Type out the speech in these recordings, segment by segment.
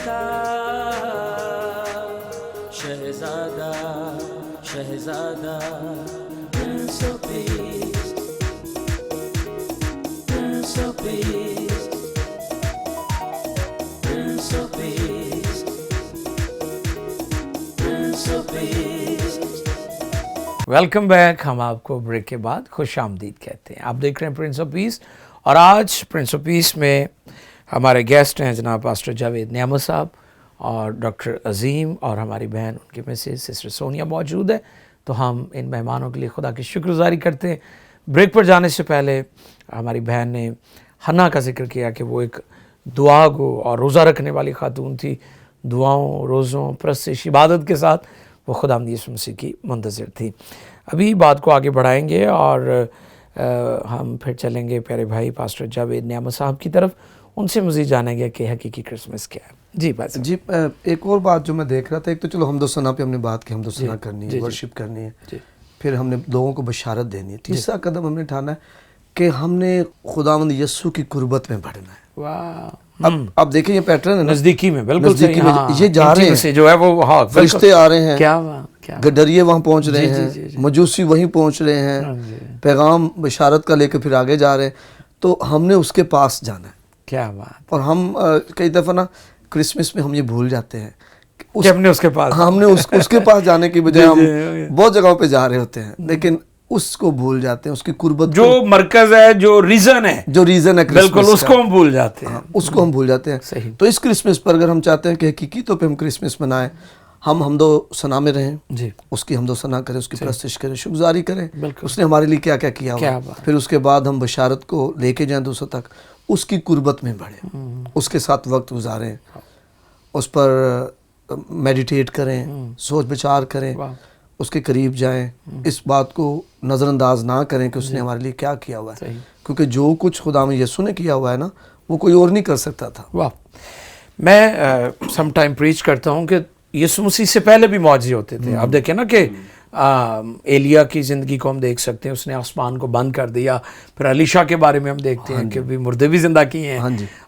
کا شہزادہ شہزادہ Prince of Peace Prince of Peace Prince of Peace Prince of Peace. Welcome back. ہم آپ کو بریک کے بعد خوش آمدید کہتے ہیں. آپ دیکھ رہے ہیں پرنس آف پیس، اور آج پرنس آف پیس میں ہمارے گیسٹ ہیں جناب پاسٹر جاوید نعمت صاحب اور ڈاکٹر عظیم اور ہماری بہن ان کی مسز سسٹر سونیا موجود ہے. تو ہم ان مہمانوں کے لیے خدا کی شکر گزاری کرتے ہیں. بریک پر جانے سے پہلے ہماری بہن نے حنا کا ذکر کیا کہ وہ ایک دعا گو اور روزہ رکھنے والی خاتون تھی. دعاؤں، روزوں، پرستش، عبادت کے ساتھ وہ خداوند یسوع مسیح کی منتظر تھی. ابھی بات کو آگے بڑھائیں گے اور ہم پھر چلیں گے پیارے بھائی پاسٹر جاوید نعمت صاحب کی طرف. ان سے مزید جانیں گے کہ حقیقی کرسمس کیا ہے. جی بس جی ایک اور بات جو میں دیکھ رہا تھا، ایک تو چلو حمد و ثنا پہ ہم نے بات کی، حمد و ثنا کرنی ہے، ورشپ کرنی ہے، پھر ہم نے لوگوں کو بشارت دینی ہے. تیسرا قدم ہم نے اٹھانا ہے کہ ہم نے خداوند یسوع کی قربت میں بڑھنا ہے. اب دیکھیں یہ پیٹرن ہے نزدیکی میں، بالکل نزدیکی میں یہ جا رہے ہیں، جو ہے وہ فرشتے آ رہے ہیں، کیا گڈریے وہاں پہنچ رہے ہیں، مجوسی وہیں پہنچ رہے ہیں، پیغام بشارت کا لے کے پھر آگے جا رہے ہیں. تو ہم نے اس کے پاس جانا ہے. کیا بات. اور ہم کئی دفعہ نا کرسمس میں ہم یہ بھول جاتے ہیں کہ ہم نے اس کے پاس ہم نے اس کے پاس جانے کی بجائے ہم بہت جگہوں پہ جا رہے ہوتے ہیں، لیکن اس کو بھول جاتے ہیں، اس کی قربت جو مرکز ہے، جو ریزن ہے بالکل اس کو ہم بھول جاتے ہیں. اس کو ہم بھول جاتے ہیں. تو اس کرسمس پر اگر ہم چاہتے ہیں کہ حقیقی طور پہ ہم کرسمس منائیں، ہم حمد و ثنا میں رہیں، اس کی حمد و ثنا کریں، اس کی پرستش کریں، شکرگزاری کریں اس نے ہمارے لیے کیا کیا کیا ہوا. پھر اس کے بعد ہم بشارت کو لے کے جائیں دوسروں تک، اس کی قربت میں بڑھیں، اس کے ساتھ وقت گزاریں، اس پر میڈیٹیٹ کریں، سوچ بچار کریں، اس کے قریب جائیں. اس بات کو نظر انداز نہ کریں کہ اس نے ہمارے لیے کیا کیا ہوا ہے، کیونکہ جو کچھ خداوند یسوع نے کیا ہوا ہے نا، وہ کوئی اور نہیں کر سکتا تھا. واہ. میں سم ٹائم پریچ کرتا ہوں کہ یسوع مسیح سے پہلے بھی معجزے ہوتے تھے. آپ دیکھیں نا کہ ایلیا کی زندگی کو ہم دیکھ سکتے ہیں، اس نے آسمان کو بند کر دیا. پھر علیشا کے بارے میں ہم دیکھتے ہیں کہ بھی مردے بھی زندہ کیے ہیں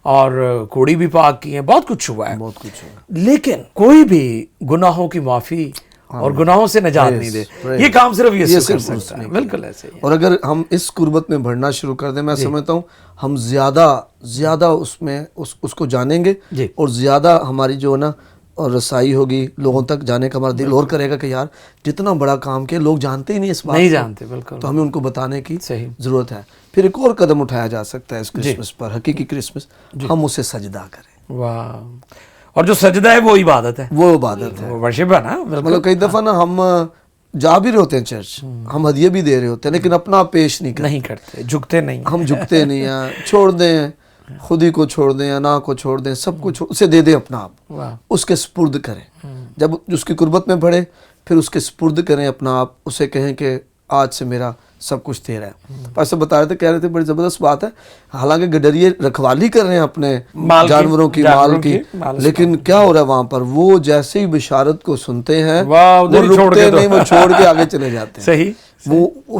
اور کوڑی بھی پاک کی ہیں. بہت کچھ ہوا ہے، بہت کچھ ہوا. لیکن کوئی بھی گناہوں کی معافی اور گناہوں سے نجات نہیں دے. یہ کام صرف یسوع کر سکتا ہے. بالکل ایسے ہی. اور اگر ہم اس قربت میں بڑھنا شروع کر دیں، میں سمجھتا ہوں ہم زیادہ اس میں اس کو جانیں گے، اور زیادہ ہماری جو ہے نا اور رسائی ہوگی، لوگوں تک جانے کا ہمارا دل اور کرے گا کہ یار جتنا بڑا کام کیا، لوگ جانتے ہی نہیں اس بات نہیں جانتے. بالکل. تو ہمیں ان کو بتانے کی ضرورت ہے. پھر ایک اور قدم اٹھایا جا سکتا ہے اس کرسمس پر، حقیقی کرسمس، ہم اسے سجدہ کریں. واہ. اور جو سجدہ ہے وہ عبادت ہے، وہ عبادت ہے، ورشپ ہے نا. مطلب کئی دفعہ نا ہم جا بھی رہے ہوتے ہیں چرچ، ہم ہدیے بھی دے رہے ہوتے ہیں، لیکن اپنا پیش نہیں کرتے، جھکتے نہیں. ہم جھکتے نہیں ہیں. چھوڑ دیں، خود ہی کو چھوڑ دیں، انا کو چھوڑ دیں، سب کچھ اسے دے دیں اپنا آپ، اس کے سپرد کریں. جب اس کی قربت میں بڑھے پھر اس کے سپرد کریں اپنا آپ، اسے کہیں کہ آج سے میرا سب کچھ تیرا ہے. ایسے بتا رہے تھے، کہہ رہے تھے بڑی زبردست بات ہے. حالانکہ گڈریے رکھوالی کر رہے ہیں اپنے جانوروں کی، مال کی، لیکن کیا ہو رہا ہے وہاں پر؟ وہ جیسے ہی بشارت کو سنتے ہیں وہ رکتے نہیں، وہ چھوڑ کے آگے چلے جاتے ہیں. صحیح. وہ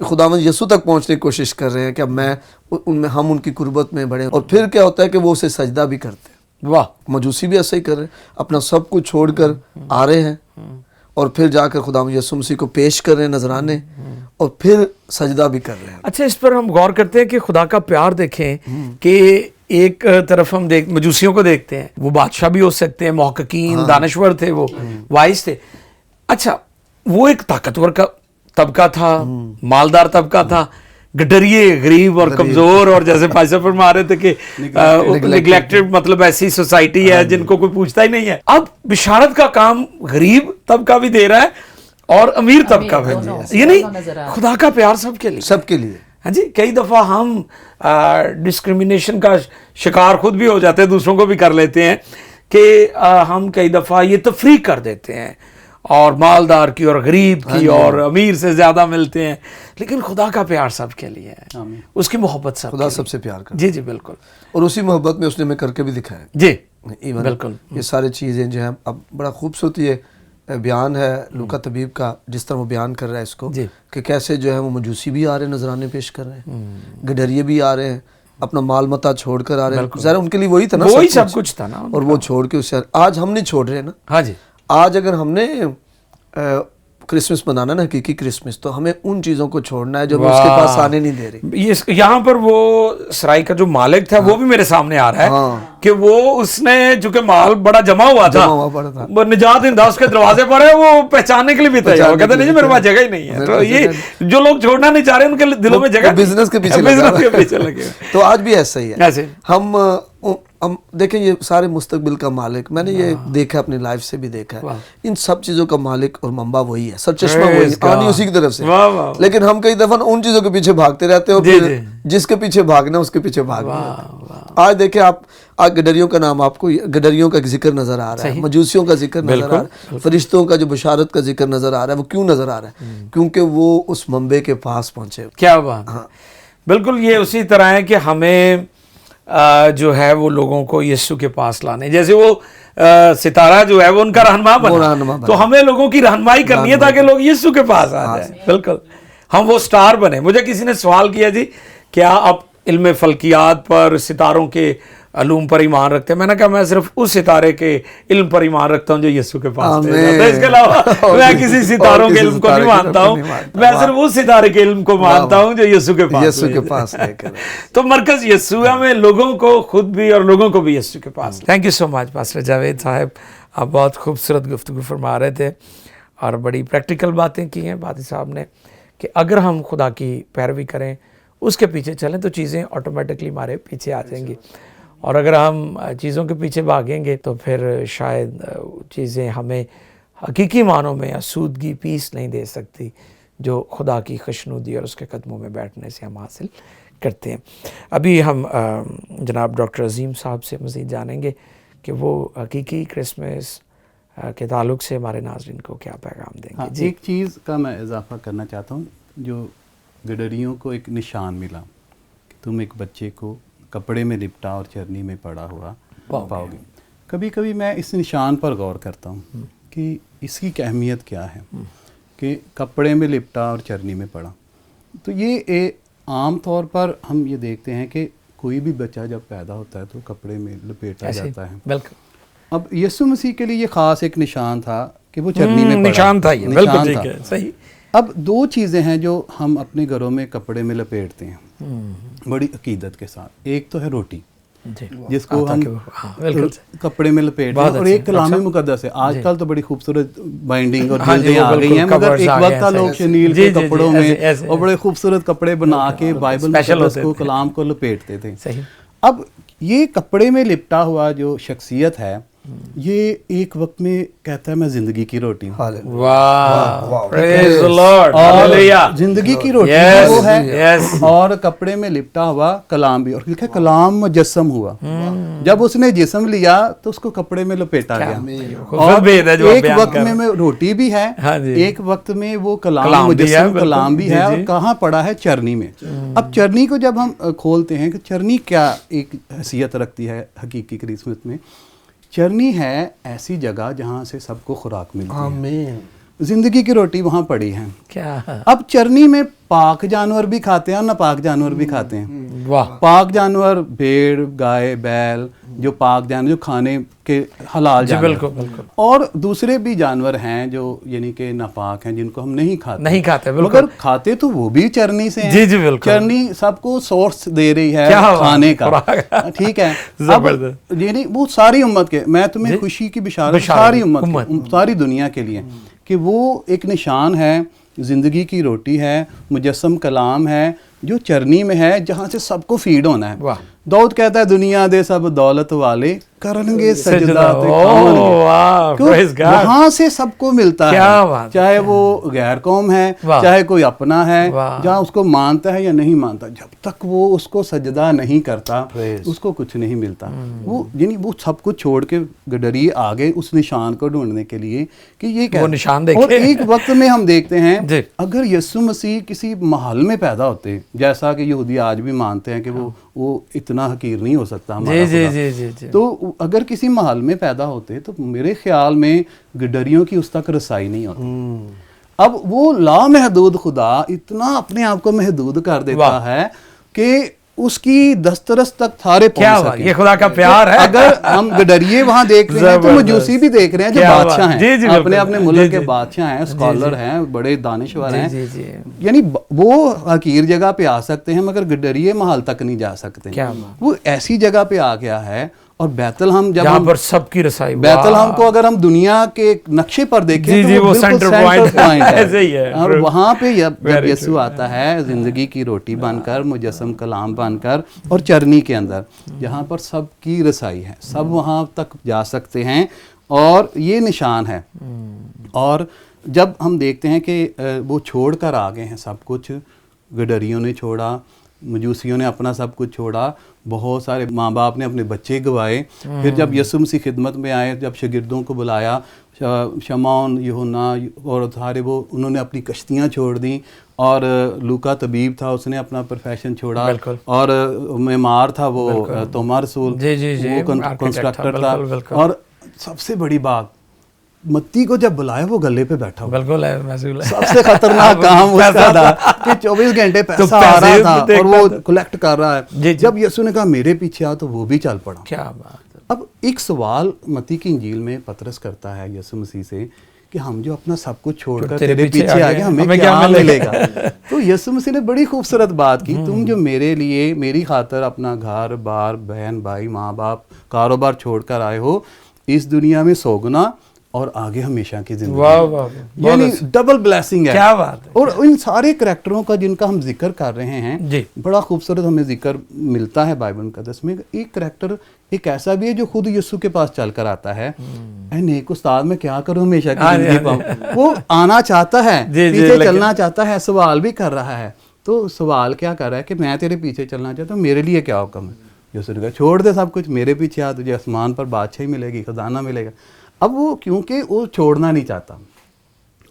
خداوند یسوع تک پہنچنے کی کوشش کر رہے ہیں کہ اب ہم ان کی قربت میں بڑھیں. اور پھر کیا ہوتا ہے کہ وہ اسے سجدہ بھی کرتے ہیں. واہ. مجوسی بھی ایسا ہی کر رہے ہیں، اپنا سب کچھ چھوڑ کر آ رہے ہیں، اور پھر جا کر خداوند یسوع مسیح کو پیش کر رہے ہیں نذرانے، اور پھر سجدہ بھی کر رہے ہیں. اچھا، اس پر ہم غور کرتے ہیں کہ خدا کا پیار دیکھیں کہ ایک طرف ہم مجوسیوں کو دیکھتے ہیں، وہ بادشاہ بھی ہو سکتے ہیں، محققین، دانشور تھے، وہ وائز تھے. اچھا، وہ ایک طاقتور کا طبقہ تھا، مالدار طبقہ تھا، گڈریے غریب اور کمزور، اور جیسے بھائی صاحب فرما رہے تھے کہ نیگلیکٹڈ، مطلب ایسی سوسائٹی ہے جن کو کوئی پوچھتا ہی نہیں ہے. اب بشارت کا کام غریب طبقہ بھی دے رہا ہے اور امیر طبقہ بھی دے رہا ہے. یعنی خدا کا پیار سب کے لیے. ہاں جی. کئی دفعہ ہم ڈسکریمنیشن کا شکار خود بھی ہو جاتے ہیں، دوسروں کو بھی کر لیتے ہیں کہ ہم کئی دفعہ یہ تفریق کر دیتے ہیں، اور مالدار کی اور غریب کی اور امیر سے زیادہ ملتے ہیں. لیکن خدا کا پیار سب کے لیے ہے، اس کی محبت خدا سب سے پیار کرتا ہے. جی بالکل. اور اسی محبت میں اس نے ہمیں کر کے بھی دکھایا. جی بالکل. یہ ساری چیزیں جو ہیں، اب بڑا خوبصورت یہ بیان ہے لوکا طبیب کا، جس طرح وہ بیان کر رہا ہے اس کو کہ کیسے جو ہے وہ مجوسی بھی آ رہے ہیں، نذرانے پیش کر رہے ہیں، گڈریے بھی آ رہے ہیں، अपना माल मता छोड़ कर आ रहे हैं, ज़रा उनके लिए वही था ना, वही सब कुछ था ना, और वो छोड़ के उससे आज हम नहीं छोड़ रहे ना। हाँ जी, आज अगर हमने क्रिसमस मनाना ना, हकीकी क्रिसमस, तो हमें उन चीज़ों को छोड़ना है जो हमें उसके पास आने नहीं दे रही। ये यहाँ पर वो सराय का जो मालिक था वो भी मेरे सामने आ रहा है हाँ। कि वो उसने चूंकि माल बड़ा जमा हुआ था, पड़ा था। वो निजात इंदा उसके दरवाजे पर है, वो पहचानने के लिए भी तैयार हो, कहते नहीं जी मेरे पास जगह ही नहीं है। तो ये जो लोग छोड़ना नहीं चाह रहे उनके दिलों में जगह, बिजनेस के पीछे लगे। तो आज भी ऐसा ही है। ऐसे हम देखें, ये सारे मुस्तकबिल का मालिक, मैंने ये देखा, अपनी लाइफ से भी देखा है, इन सब चीज़ों का मालिक और मंबा वही है, सरचश्मा वही है, आनी उसी की तरफ से। लेकिन हम कई दफ़ा उन चीज़ों के पीछे भागते रहते हैं, और फिर जिसके पीछे भागना उसके पीछे भागना। आज देखें आप, आज गडरियों का नाम, आपको गडरियों का जिक्र नजर आ रहा है, मजूसियों का जिक्र नजर आ रहा है, फरिश्तों का जो बशारत का जिक्र नजर आ रहा है। वो क्यों नजर आ रहा है? क्योंकि वो उस मंबे के पास पहुंचे। क्या बात। हाँ, बिल्कुल ये उसी तरह है कि हमें जो है वो लोगों को यीशु के पास लाने, जैसे वो सितारा जो है वो उनका रहनुमा बना, तो हमें लोगों की रहनुमाई करनी है ताकि लोग यीशु के पास आ जाए। बिल्कुल, हम वो स्टार बने। मुझे किसी ने सवाल किया जी, क्या आप इल्म फल्कियात पर, सितारों के अलूम पर ईमान रखते हैं? मैंने कहा मैं सिर्फ उस सितारे के इल्म पर ईमान रखता हूँ जो यीशु के पास है, इसके अलावा मैं किसी सितारों के इल्म को नहीं मानता हूँ, मैं सिर्फ उस सितारे के इल्म को मानता हूँ जो यीशु के पास तो मरकज यीशु है, हमें लोगों को खुद भी और लोगों को भी यीशु के पास। Thank you so much pastor Javed sahab, आप बहुत खूबसूरत गुफ्तगू फरमा रहे थे और बड़ी प्रैक्टिकल बातें की हैं बादी साहब ने, कि अगर हम खुदा की पैरवी करें, उसके पीछे चलें, तो चीज़ें ऑटोमेटिकली हमारे पीछे आ जाएंगी। और अगर हम चीज़ों के पीछे भागेंगे तो फिर शायद चीज़ें हमें हकीकी मानों में आसूदगी, पीस नहीं दे सकती जो खुदा की खुशनुदी और उसके कदमों में बैठने से हम हासिल करते हैं। अभी हम जनाब डॉक्टर अजीम साहब से मज़ीद जानेंगे कि वो हकीकी क्रिसमस के ताल्लुक से हमारे नाज़रीन को क्या पैगाम देंगे। हाँ, एक चीज़ का मैं इजाफा करना चाहता हूँ, जो गडरियों को एक निशान मिला कि तुम एक बच्चे को कपड़े में लिपटा और चरनी में पड़ा हुआ पाओगे। कभी कभी मैं इस निशान पर गौर करता हूँ कि इसकी अहमियत क्या है कि कपड़े में लिपटा और चरनी में पड़ा। तो ये आम तौर पर हम ये देखते हैं कि कोई भी बच्चा जब पैदा होता है तो कपड़े में लपेटा जाता है। बिल्कुल। अब यीशु मसीह के लिए ये ख़ास एक निशान था कि वो चरनी में पड़ा, निशान था ये, बिल्कुल ठीक है, सही। अब दो चीज़ें हैं जो हम अपने घरों में कपड़े में लपेटते हैं बड़ी अकीदत के साथ। एक तो है रोटी, जिसको हम कपड़े में लपेटते हैं, और एक कलाम मुकद्दस है। आजकल तो बड़ी खूबसूरत बाइंडिंग और जल्दियाँ आ गई हैं, मगर एक वक्त था लोग शनील के कपड़ों में और बड़े खूबसूरत कपड़े बना के बाइबल मुकद्दस को, कलाम को लपेटते थे। अब ये कपड़े में लिपटा हुआ जो शख्सियत है, ये एक वक्त में कहता है मैं जिंदगी की रोटी हूँ। Praise the Lord, hallelujah. जिंदगी की रोटी वो है, और कपड़े में लिपटा हुआ कलाम भी, और लिखा कलाम मुजस्सम हुआ। जब उसने जिस्म लिया तो उसको कपड़े में लपेटा गया। और एक वक्त में रोटी भी है, एक वक्त में वो कलाम मुजस्सम कलाम भी है, और कहाँ पड़ा है? चरनी में। अब चरनी को जब हम खोलते हैं कि चरनी क्या एक हैसियत रखती है हकीकी क्रिसमस में, चरनी है ऐसी जगह जहाँ से सबको खुराक मिलती है। जिंदगी की रोटी वहाँ पड़ी है। क्या? अब चरनी में पाक जानवर भी खाते हैं और नापाक जानवर भी खाते हैं। वाह। पाक जानवर भेड़, गाय, बैल, जो पाक जानवर जो खाने के हलाल जानवर, बिल्कुल बिल्कुल। और दूसरे भी जानवर हैं जो यानी कि नापाक हैं, जिनको हम नहीं खाते मगर खाते तो वो भी चरनी से हैं। जी जी बिल्कुल। चरनी सबको सोर्स दे रही है खाने का, ठीक है। अब यानी वो सारी उम्मत के, मैं तुम्हें खुशी की बिशारत सारी उम्मत, सारी दुनिया के लिए, कि वो एक निशान है, ज़िंदगी की रोटी है, मुजस्सम कलाम है, जो चरनी में है, जहाँ से सबको फीड होना है। दाऊद कहता है दुनिया दे सब दौलत वाले करनगे सजदा वहाँ से सबको मिलता है, चाहे वो गैर कौम है, चाहे कोई अपना है, जहाँ उसको मानता है या नहीं मानता, जब तक वो उसको सजदा नहीं करता उसको कुछ नहीं मिलता। वो यानी वो सब कुछ छोड़ के गडरी आ गए उस निशान को ढूंढने के लिए कि ये क्या निशान देखे। और एक वक्त में हम देखते हैं अगर यीशु मसीह किसी महल में पैदा होते, जैसा कि यहूदी आज भी मानते हैं कि वो इतना हकीर नहीं हो सकता हमारा खुदा, तो अगर किसी महल में पैदा होते तो मेरे ख्याल में गडरियों की उस तक रसाई नहीं होती। अब वो लामहदूद खुदा इतना अपने आप को महदूद कर देता है कि उसकी दस्तरस तक सारे क्या पहुंच बात, सके। ये खुदा का प्यार है। अगर हम गडरिये वहां देख रहे हैं तो जबरदस्त। मजूसी भी देख रहे हैं जो क्या बात, बादशाह जी, जी, हैं, अपने बिल्कुल। अपने जी, मुल्क के जी। बादशाह हैं, स्कॉलर हैं, बड़े दानिशवर हैं, जी, जी। यानी वो हकीर जगह पे आ सकते हैं मगर गडरिये महल तक नहीं जा सकते। क्या बात। वो ऐसी जगह पे आ गया है। और बैतलहम जब जहाँ हम पर सबकी रसाई, बैतलहम वाह। को अगर हम दुनिया के नक्शे पर देखें जी, तो जी, वो बिल्कुल सेंटर पॉइंट है। ऐसे ही है। और वहाँ पे जब Very यीशु true। आता है जिंदगी की रोटी बनकर, मुजस्सम कलाम बनकर और चरनी के अंदर, जहाँ पर सबकी रसाई है, सब वहाँ तक जा सकते हैं और ये निशान है। और जब हम देखते हैं कि वो छोड़ कर आ गए हैं सब कुछ, गडरियों ने छोड़ा, मजूसियों ने अपना सब कुछ छोड़ा, बहुत सारे माँ बाप ने अपने बच्चे गवाए। फिर जब यीशु मसीह खिदमत में आए, जब शागिर्दों को बुलाया, शमौन, यूहन्ना और सारे वो, उन्होंने अपनी कश्तियाँ छोड़ दी। और लूका तबीब था, उसने अपना प्रोफेशन छोड़ा। और मेमार था वो तोमा रसूल, जी, जी, जी, वो architect कंस्ट्रक्टर था, था। बिल्कुल। और सबसे बड़ी बात, मत्ती को जब बुलाया वो गले पे बैठा हुआ। बिल्कुल है, महसूल है। सबसे खतरनाक काम उसका था कि 24 घंटे पैसा आ रहा था और वो कलेक्ट कर रहा है। जब यीशु ने कहा मेरे पीछे आ, तो वो भी चल पड़ा। क्या बात। अब एक सवाल मत्ती की इंजील में पतरस करता है यीशु मसीह से कि हम जो अपना सब कुछ छोड़कर तेरे पीछे आ गए, हमें क्या मिलेगा? तो यीशु मसीह ने बड़ी खूबसूरत बात की, तुम जो मेरे लिए, मेरी खातर अपना घर बार, बहन भाई, माँ बाप, कारोबार छोड़कर आए हो, इस दुनिया में सोगना और आगे हमेशा की जिंदगी। वाह वाह वाह, यानी डबल ब्लेसिंग है। क्या बात है। और इन सारे करैक्टरों का जिनका हम जिक्र कर रहे हैं जी। बड़ा खूबसूरत हमें जिक्र मिलता है बाइबल मुकद्दस में। एक करैक्टर एक ऐसा भी है जो खुद यीशु के पास चल कर आता है, ऐ नेक उस्ताद मैं क्या करूं हमेशा की जिंदगी पाऊं। वो आना चाहता है, पीछे चलना चाहता है, सवाल भी कर रहा है। तो सवाल क्या कर रहा है कि मैं तेरे पीछे चलना चाहता हूँ, मेरे लिए क्या हुक्म है? यीशु ने कहा छोड़ दे सब कुछ, मेरे पीछे आ, तुझे आसमान पर बादशाही मिलेगी, खजाना मिलेगा। अब वो क्योंकि वो छोड़ना नहीं चाहता,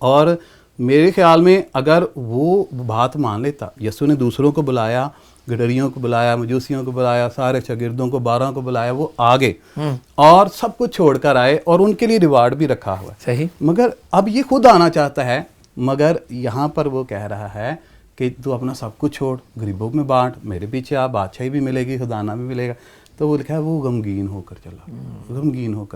और मेरे ख्याल में अगर वो बात मान लेता, यीशु ने दूसरों को बुलाया, गडरियों को बुलाया, मजूसियों को बुलाया, सारे शागिर्दों को 12 को बुलाया, वो आगे और सब कुछ छोड़कर आए और उनके लिए रिवार्ड भी रखा हुआ है। सही। मगर अब ये खुद आना चाहता है, मगर यहाँ पर वो कह रहा है कि तू अपना सब कुछ छोड़, गरीबों में बांट, मेरे पीछे आ, बादशाही भी मिलेगी, खजाना भी मिलेगा। तो वो लिखा है वो गमगीन होकर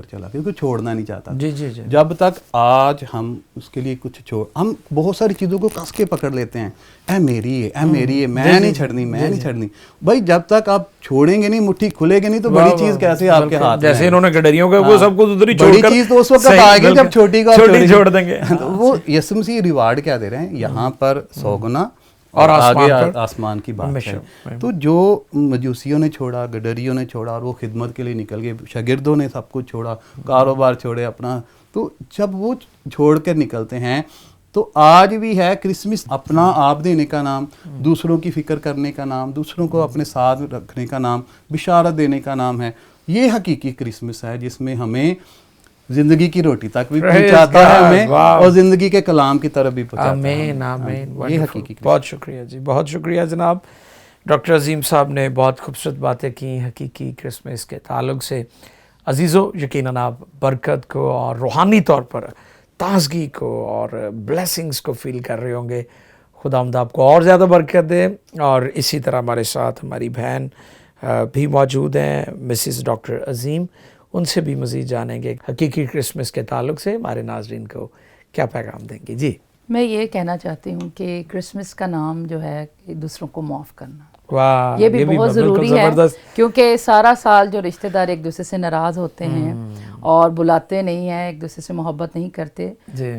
चला, क्योंकि छोड़ना नहीं चाहता। जी जी जी। जब तक आज हम उसके लिए कुछ हम बहुत सारी चीज़ों को कस के पकड़ लेते हैं, ऐ मेरी है, ऐ मेरी है, मैं नहीं छड़नी। भाई जब तक आप छोड़ेंगे नहीं, मुट्ठी खुलेगी नहीं, तो बड़ी चीज़ कैसे आपके हाथ में? जैसे इन्होंने गडरियों का वो सब कुछ उधर ही बड़ी छोड़कर, चीज़ तो उस वक्त आएगी जब छोटी को छोड़ देंगे। तो वो यीशु मसीह रिवार्ड क्या दे रहे हैं यहाँ पर? 100 गुना और आगे आसमान की बात है। तो जो मजूसियों ने छोड़ा, गडरियों ने छोड़ा और वो खिदमत के लिए निकल गए, शागिर्दों ने सब कुछ छोड़ा, कारोबार छोड़े अपना, तो जब वो छोड़ कर निकलते हैं, तो आज भी है क्रिसमस अपना आप देने का नाम, दूसरों की फिक्र करने का नाम, दूसरों को अपने साथ रखने का नाम, बिशारत देने का नाम है। ये हकीकी क्रिसमस है जिसमें हमें जिंदगी की रोटी तक भी पहुंचाता है हमें, और जिंदगी के कलाम की तरफ भी पहुंचाता है। आमीन आमीन। ये हकीकी। बहुत शुक्रिया जी, बहुत शुक्रिया जनाब। डॉक्टर अजीम साहब ने बहुत खूबसूरत बातें की हकीकी क्रिसमस के ताल्लुक से। अजीज़ों, यकीनन आप बरकत को और रूहानी तौर पर ताजगी को और ब्लेसिंग्स को फील कर रहे होंगे। खुदावंद आपको और ज़्यादा बरकत दे। और इसी तरह हमारे साथ हमारी बहन भी मौजूद हैं, मिसिस डॉक्टर अजीम, उनसे भी मज़ीद जानेंगे हकीकी क्रिसमस के ताल्लुक से हमारे नाज़रीन को क्या पैगाम देंगे। जी, मैं ये कहना चाहती हूँ कि क्रिसमस का नाम जो है दूसरों को माफ़ करना, वाह, ये भी बहुत ज़रूरी है, क्योंकि सारा साल जो रिश्तेदार एक दूसरे से नाराज़ होते हैं और बुलाते नहीं हैं, एक दूसरे से मोहब्बत नहीं करते,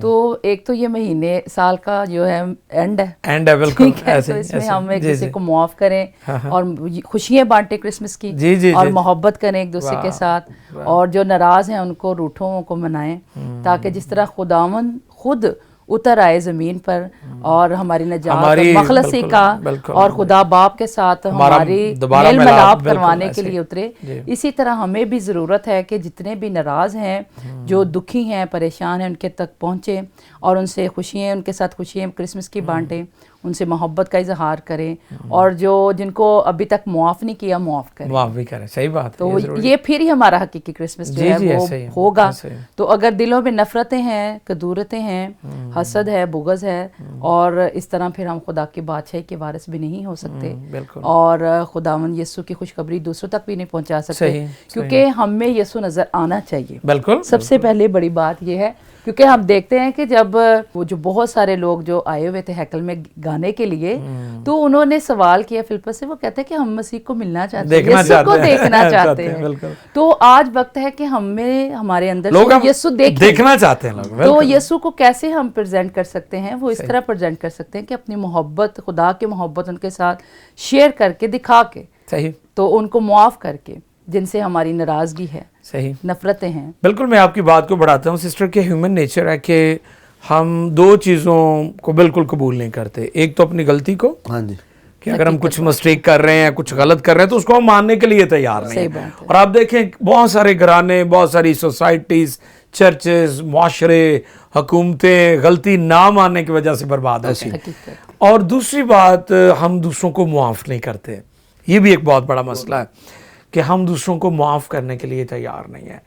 तो एक तो ये महीने साल का जो है एंड है बिल्कुल, तो इसमें हम एक दूसरे को माफ़ करें और खुशियाँ बांटें क्रिसमस की, और मोहब्बत करें एक दूसरे के साथ, और जो नाराज़ हैं उनको रूठों को मनाएं, ताकि जिस तरह खुदावंद खुद उतर आए ज़मीन पर और हमारी नजात मखलसी का और खुदा बाप के साथ हमारी मेल मिलाप करवाने के लिए उतरे, इसी तरह हमें भी ज़रूरत है कि जितने भी नाराज़ हैं, जो दुखी हैं, परेशान हैं, उनके तक पहुँचें और उनसे खुशियाँ, उनके साथ खुशियाँ क्रिसमस की बांटें, ان سے محبت کا اظہار کریں, اور جو جن کو ابھی تک معاف نہیں کیا معاف کریں, معاف بھی کریں. صحیح بات ہے. تو یہ پھر ہی ہمارا حقیقی کرسمس جو ہے وہ ہوگا. تو اگر دلوں میں نفرتیں ہیں, کدورتیں ہیں, حسد ہے, بغض ہے, اور اس طرح پھر ہم خدا کی بادشاہی کے وارث بھی نہیں ہو سکتے, اور خداوند یسوع کی خوشخبری دوسروں تک بھی نہیں پہنچا سکتے, کیونکہ ہم میں یسوع نظر آنا چاہیے. بالکل. سب سے پہلے بڑی بات یہ ہے, کیونکہ ہم دیکھتے ہیں کہ جب وہ جو بہت سارے لوگ جو آئے ہوئے تھے ہیکل میں گانے کے لیے, تو انہوں نے سوال کیا فلپس سے, وہ کہتے ہیں کہ ہم مسیح کو ملنا چاہتے ہیں, یسوع کو دیکھنا چاہتے ہیں. تو آج وقت ہے کہ ہمیں ہمارے اندر یسوع دیکھنا چاہتے ہیں لوگ. تو یسوع کو کیسے ہم پریزنٹ کر سکتے ہیں, وہ اس طرح پریزنٹ کر سکتے ہیں کہ اپنی محبت, خدا کی محبت ان کے ساتھ شیئر کر کے, دکھا کے, صحیح, تو ان کو معاف کر کے جن سے ہماری ناراضگی ہے, صحیح, نفرتیں ہیں. بالکل. میں آپ کی بات کو بڑھاتا ہوں سسٹر, کہ ہیومن نیچر ہے کہ ہم دو چیزوں کو بالکل قبول نہیں کرتے. ایک تو اپنی غلطی کو, ہاں جی, کہ اگر ہم کچھ مسٹیک کر رہے ہیں, کچھ غلط کر رہے ہیں, تو اس کو ہم ماننے کے لیے تیار نہیں ہیں. اور آپ دیکھیں بہت سارے گھرانے, بہت ساری سوسائٹیز, چرچز, معاشرے, حکومتیں غلطی نہ ماننے کی وجہ سے برباد ہوتی ہیں. اور دوسری بات, ہم دوسروں کو معاف نہیں کرتے. یہ بھی ایک بہت بڑا مسئلہ ہے کہ ہم دوسروں کو معاف کرنے کے لیے تیار نہیں ہیں.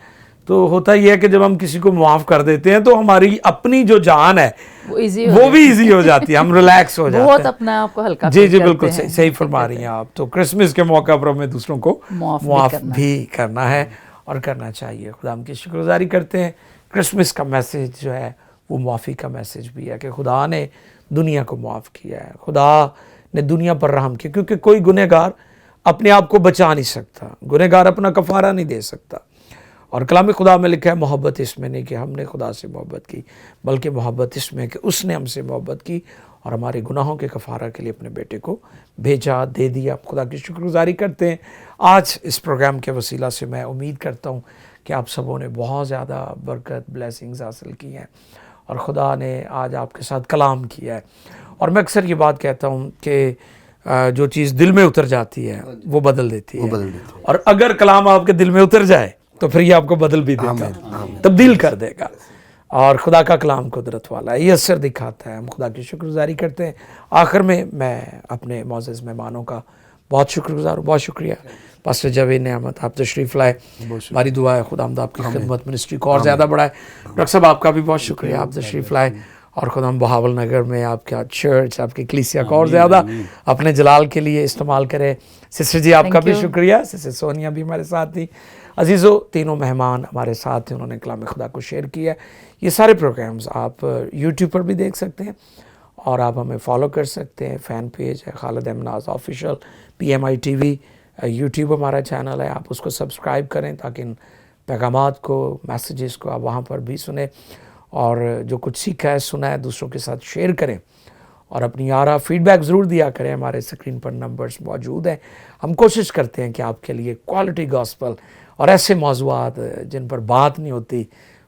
تو ہوتا یہ ہے کہ جب ہم کسی کو معاف کر دیتے ہیں تو ہماری اپنی جو جان ہے وہ بھی ایزی ہو جاتی ہے, ہم ریلیکس ہو جاتے ہیں, بہت اپنا آپ کو ہلکا. جی بالکل صحیح فرما رہی ہیں آپ. تو کرسمس کے موقع پر ہمیں دوسروں کو معاف بھی کرنا ہے اور کرنا چاہیے. خدا ہم کی شکر گزاری کرتے ہیں. کرسمس کا میسج جو ہے وہ معافی کا میسج بھی ہے, کہ خدا نے دنیا کو معاف کیا ہے, خدا نے دنیا پر رحم کیا, کیونکہ کوئی گنہگار اپنے آپ کو بچا نہیں سکتا, گنہگار اپنا کفارہ نہیں دے سکتا. اور کلام خدا میں لکھا ہے محبت اس میں نہیں کہ ہم نے خدا سے محبت کی, بلکہ محبت اس میں کہ اس نے ہم سے محبت کی اور ہمارے گناہوں کے کفارہ کے لیے اپنے بیٹے کو بھیجا, دے دیا. خدا کی شکر گزاری کرتے ہیں. آج اس پروگرام کے وسیلہ سے میں امید کرتا ہوں کہ آپ سبوں نے بہت زیادہ برکت, بلیسنگز حاصل کی ہیں, اور خدا نے آج آپ کے ساتھ کلام کیا ہے. اور میں اکثر یہ بات کہتا ہوں کہ جو چیز دل میں اتر جاتی ہے وہ بدل دیتی ہے, اور اگر کلام آپ کے دل میں اتر جائے تو پھر یہ آپ کو بدل بھی دیتا ہے, تبدیل کر دے گا. اور خدا کا کلام قدرت والا ہے, یہ اثر دکھاتا ہے. ہم خدا کی شکر گزاری کرتے ہیں. آخر میں اپنے معزز مہمانوں کا بہت شکر گزار ہوں. بہت شکریہ پاسٹر جاوید نعمت, آپ تشریف لائے. ہماری دعا ہے خداوند آپ کی خدمت منسٹری کو اور زیادہ بڑھائے. ڈاکٹر صاحب آپ کا بھی بہت شکریہ, آپ تشریف لائے, اور خداوند بہاول نگر میں آپ کا چرچ, آپ کی کلیسیا کو اور زیادہ اپنے جلال کے لیے استعمال کرے. سسٹر جی آپ کا بھی شکریہ. سسٹر سونیا بھی ہمارے ساتھ تھی. عزیزو, تینوں مہمان ہمارے ساتھ تھے, انہوں نے کلام خدا کو شیئر کیا. یہ سارے پروگرامز آپ یوٹیوب پر بھی دیکھ سکتے ہیں, اور آپ ہمیں فالو کر سکتے ہیں. فین پیج ہے خالد امناز آفیشیل, PMI TV یوٹیوب ہمارا چینل ہے, آپ اس کو سبسکرائب کریں تاکہ ان پیغامات کو, میسیجز کو آپ وہاں پر بھی سنیں, اور جو کچھ سیکھا ہے, سنا ہے, دوسروں کے ساتھ شیئر کریں, اور اپنی آرا فیڈ بیک ضرور دیا کریں. ہمارے اسکرین پر نمبرز موجود ہیں. ہم کوشش کرتے ہیں کہ آپ کے لیے کوالٹی گاسپل اور ایسے موضوعات جن پر بات نہیں ہوتی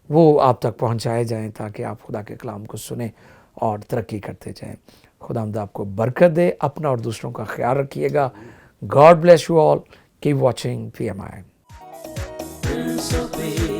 وہ آپ تک پہنچائے جائیں, تاکہ آپ خدا کے کلام کو سنیں اور ترقی کرتے جائیں. خداوند آپ کو برکت دے. اپنا اور دوسروں کا خیال رکھیے گا. God bless you all. Keep watching PMI. Prince of Peace.